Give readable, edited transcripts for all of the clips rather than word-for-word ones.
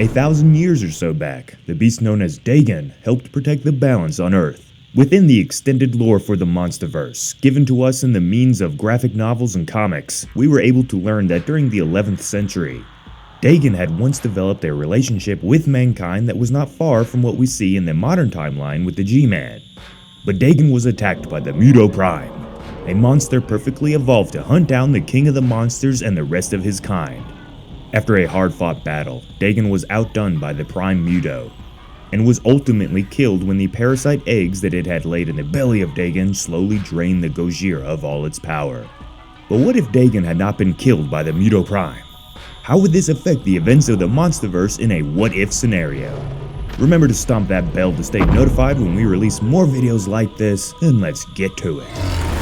1,000 years or so back, the beast known as Dagon helped protect the balance on Earth. Within the extended lore for the MonsterVerse, given to us in the means of graphic novels and comics, we were able to learn that during the 11th century, Dagon had once developed a relationship with mankind that was not far from what we see in the modern timeline with the G-Man. But Dagon was attacked by the Muto Prime, a monster perfectly evolved to hunt down the king of the monsters and the rest of his kind. After a hard-fought battle, Dagon was outdone by the Prime Muto, and was ultimately killed when the parasite eggs that it had laid in the belly of Dagon slowly drained the Gojira of all its power. But what if Dagon had not been killed by the Muto Prime? How would this affect the events of the MonsterVerse in a what-if scenario? Remember to stomp that bell to stay notified when we release more videos like this, and let's get to it.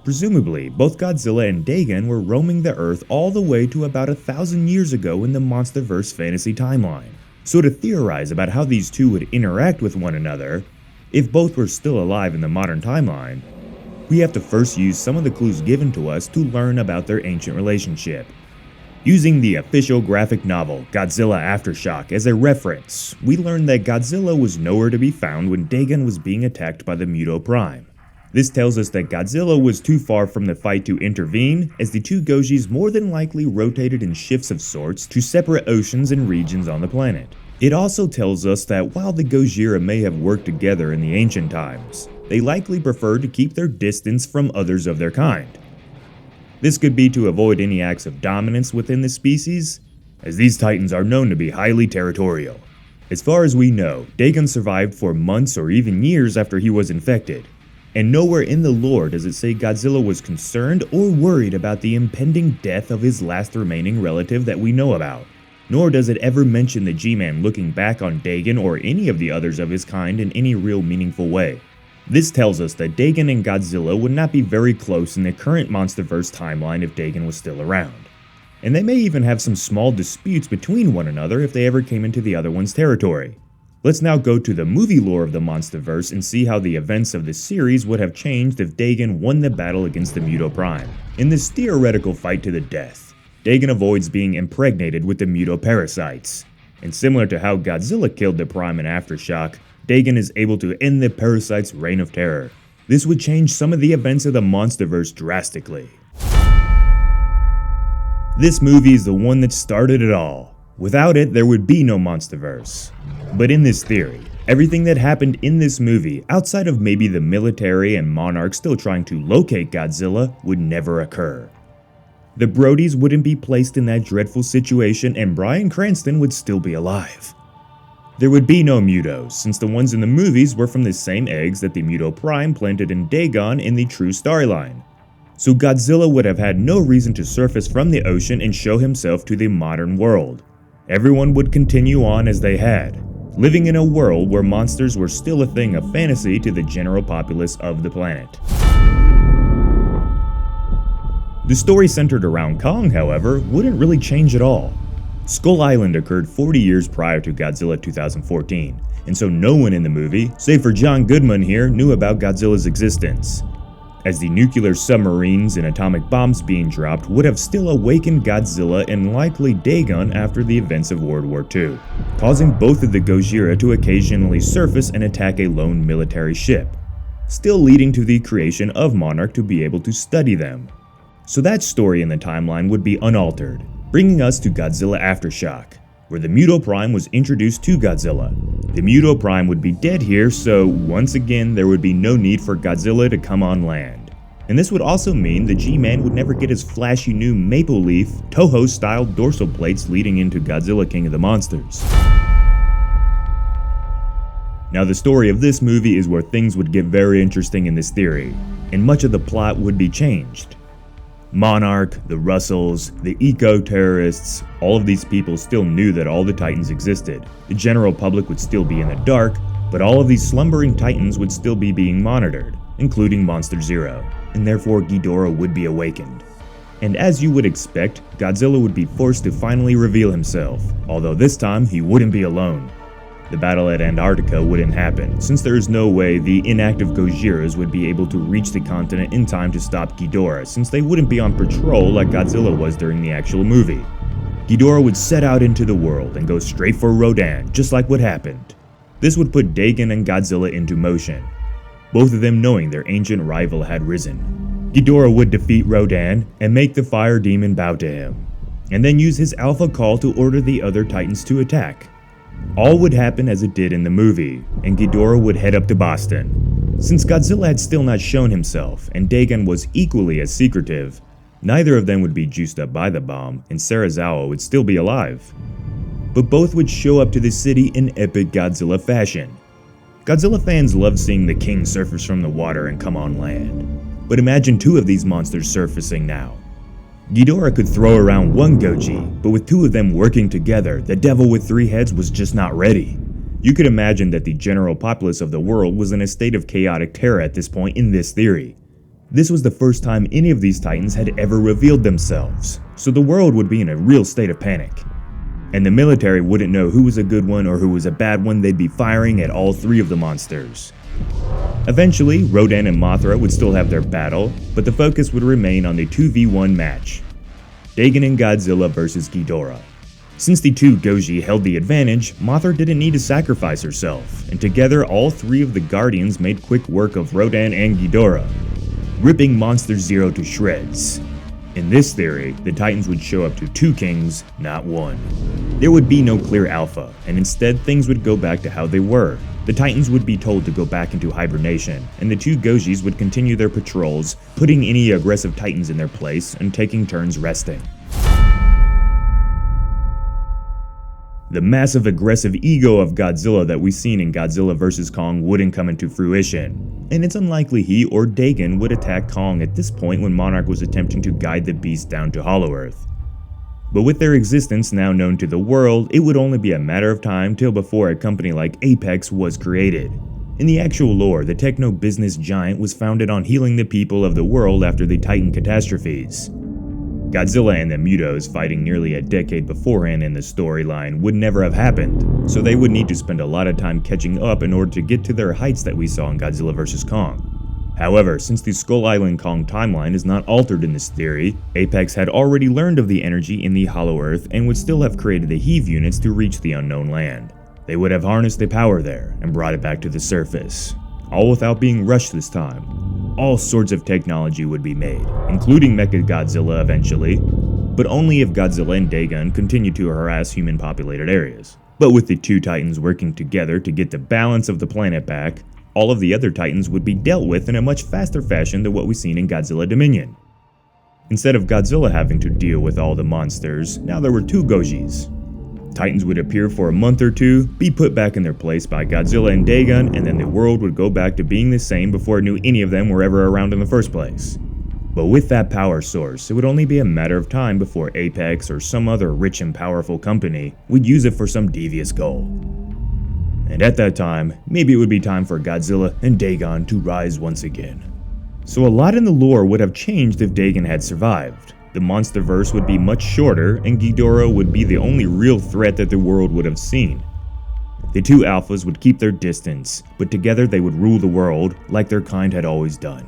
Presumably, both Godzilla and Dagon were roaming the Earth all the way to about 1,000 years ago in the MonsterVerse fantasy timeline. So to theorize about how these two would interact with one another, if both were still alive in the modern timeline, we have to first use some of the clues given to us to learn about their ancient relationship. Using the official graphic novel Godzilla Aftershock as a reference, we learned that Godzilla was nowhere to be found when Dagon was being attacked by the Muto Prime. This tells us that Godzilla was too far from the fight to intervene, as the two Gojis more than likely rotated in shifts of sorts to separate oceans and regions on the planet. It also tells us that while the Gojira may have worked together in the ancient times, they likely preferred to keep their distance from others of their kind. This could be to avoid any acts of dominance within the species, as these titans are known to be highly territorial. As far as we know, Dagon survived for months or even years after he was infected. And nowhere in the lore does it say Godzilla was concerned or worried about the impending death of his last remaining relative that we know about. Nor does it ever mention the G-Man looking back on Dagon or any of the others of his kind in any real meaningful way. This tells us that Dagon and Godzilla would not be very close in the current MonsterVerse timeline if Dagon was still around. And they may even have some small disputes between one another if they ever came into the other one's territory. Let's now go to the movie lore of the MonsterVerse and see how the events of the series would have changed if Dagon won the battle against the Muto Prime. In this theoretical fight to the death, Dagon avoids being impregnated with the Muto parasites. And similar to how Godzilla killed the Prime in Aftershock, Dagon is able to end the parasite's reign of terror. This would change some of the events of the MonsterVerse drastically. This movie is the one that started it all. Without it, there would be no MonsterVerse. But in this theory, everything that happened in this movie, outside of maybe the military and Monarch still trying to locate Godzilla, would never occur. The Brodies wouldn't be placed in that dreadful situation, and Bryan Cranston would still be alive. There would be no Mutos, since the ones in the movies were from the same eggs that the Muto Prime planted in Dagon in the true storyline. So Godzilla would have had no reason to surface from the ocean and show himself to the modern world. Everyone would continue on as they had, living in a world where monsters were still a thing of fantasy to the general populace of the planet. The story centered around Kong, however, wouldn't really change at all. Skull Island occurred 40 years prior to Godzilla 2014, and so no one in the movie, save for John Goodman here, knew about Godzilla's existence, as the nuclear submarines and atomic bombs being dropped would have still awakened Godzilla and likely Dagon after the events of World War II, causing both of the Gojira to occasionally surface and attack a lone military ship, still leading to the creation of Monarch to be able to study them. So that story in the timeline would be unaltered, bringing us to Godzilla Aftershock, where the Muto Prime was introduced to Godzilla. The Muto Prime would be dead here, so once again there would be no need for Godzilla to come on land. And this would also mean the G-Man would never get his flashy new Maple Leaf, Toho-style dorsal plates leading into Godzilla King of the Monsters. Now the story of this movie is where things would get very interesting in this theory, and much of the plot would be changed. Monarch, the Russells, the eco-terrorists, all of these people still knew that all the Titans existed. The general public would still be in the dark, but all of these slumbering Titans would still be being monitored, including Monster Zero, and therefore Ghidorah would be awakened. And as you would expect, Godzilla would be forced to finally reveal himself, although this time he wouldn't be alone. The battle at Antarctica wouldn't happen, since there is no way the inactive Gojiras would be able to reach the continent in time to stop Ghidorah, since they wouldn't be on patrol like Godzilla was during the actual movie. Ghidorah would set out into the world and go straight for Rodan, just like what happened. This would put Dagon and Godzilla into motion, both of them knowing their ancient rival had risen. Ghidorah would defeat Rodan and make the fire demon bow to him, and then use his alpha call to order the other titans to attack. All would happen as it did in the movie, and Ghidorah would head up to Boston. Since Godzilla had still not shown himself, and Dagon was equally as secretive, neither of them would be juiced up by the bomb, and Serizawa would still be alive. But both would show up to the city in epic Godzilla fashion. Godzilla fans love seeing the king surface from the water and come on land. But imagine two of these monsters surfacing now. Ghidorah could throw around one Goji, but with two of them working together, the devil with three heads was just not ready. You could imagine that the general populace of the world was in a state of chaotic terror at this point in this theory. This was the first time any of these titans had ever revealed themselves, so the world would be in a real state of panic. And the military wouldn't know who was a good one or who was a bad one. They'd be firing at all three of the monsters. Eventually, Rodan and Mothra would still have their battle, but the focus would remain on the 2v1 match. Dagon and Godzilla versus Ghidorah. Since the two Goji held the advantage, Mothra didn't need to sacrifice herself, and together all three of the Guardians made quick work of Rodan and Ghidorah, ripping Monster Zero to shreds. In this theory, the Titans would show up to two kings, not one. There would be no clear alpha, and instead things would go back to how they were. The Titans would be told to go back into hibernation, and the two Gojis would continue their patrols, putting any aggressive Titans in their place and taking turns resting. The massive aggressive ego of Godzilla that we've seen in Godzilla vs. Kong wouldn't come into fruition, and it's unlikely he or Dagon would attack Kong at this point when Monarch was attempting to guide the beast down to Hollow Earth. But with their existence now known to the world, it would only be a matter of time till before a company like Apex was created. In the actual lore, the techno-business giant was founded on healing the people of the world after the Titan catastrophes. Godzilla and the Mutos fighting nearly a decade beforehand in the storyline would never have happened, so they would need to spend a lot of time catching up in order to get to their heights that we saw in Godzilla vs. Kong. However, since the Skull Island Kong timeline is not altered in this theory, Apex had already learned of the energy in the Hollow Earth and would still have created the heave units to reach the unknown land. They would have harnessed the power there and brought it back to the surface, all without being rushed this time. All sorts of technology would be made, including Mechagodzilla eventually, but only if Godzilla and Dagon continued to harass human-populated areas. But with the two Titans working together to get the balance of the planet back, all of the other Titans would be dealt with in a much faster fashion than what we've seen in Godzilla Dominion. Instead of Godzilla having to deal with all the monsters, now there were two Gojis. Titans would appear for a month or two, be put back in their place by Godzilla and Dagon, and then the world would go back to being the same before it knew any of them were ever around in the first place. But with that power source, it would only be a matter of time before Apex or some other rich and powerful company would use it for some devious goal. And at that time, maybe it would be time for Godzilla and Dagon to rise once again. So a lot in the lore would have changed if Dagon had survived. The MonsterVerse would be much shorter, and Ghidorah would be the only real threat that the world would have seen. The two alphas would keep their distance, but together they would rule the world like their kind had always done.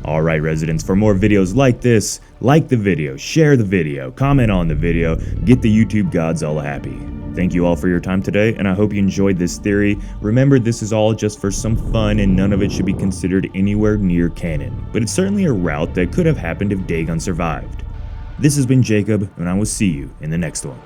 Alright residents, for more videos like this, like the video, share the video, comment on the video, get the YouTube gods all happy. Thank you all for your time today, and I hope you enjoyed this theory. Remember, this is all just for some fun, and none of it should be considered anywhere near canon, but it's certainly a route that could have happened if Dagon survived. This has been Jacob, and I will see you in the next one.